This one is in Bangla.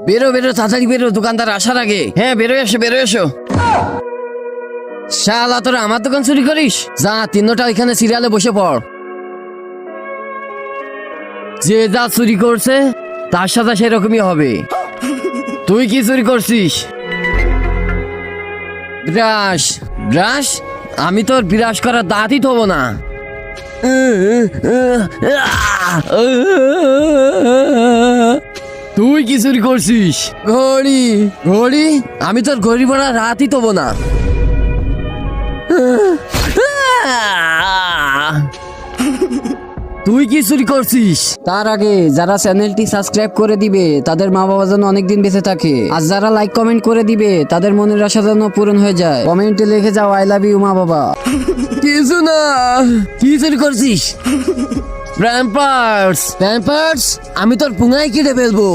বেরো বেরো তাড়াতাড়ি বেরো, দোকানদার আসার আগে। হ্যাঁ বেরো এসো। শালা তোরা আমার দোকান চুরি করিস? যা তিনটা ওইখানে সিরিয়ালে বসে পড়। যে যা চুরি করছে তার সাথে সেরকমই হবে। তুই কি চুরি করছিস? Brush brush? আমি তোর ব্রাশ করার দাঁতই থবো না। তুই কি চুরি করছিস? ঘড়ি ঘড়ি? আমি তোর ঘড়ি পড়া রাতই থবো না। তুই কি চুরি করছিস? তার আগে যারা চ্যানেলটি সাবস্ক্রাইব করে দিবে তাদের মা বাবা যেন অনেকদিন বেঁচে থাকে, আর যারা লাইক কমেন্ট করে দিবে তাদের মনের আশা যেন পূরণ হয়ে যায়। কমেন্টে লিখে যাও আই লাভ ইউ মা বাবা। কিছু না। কি চুরি করছিস? প্যাম্পার্স? আমি তোর পুঙ্গায় কেটে ফেলবো।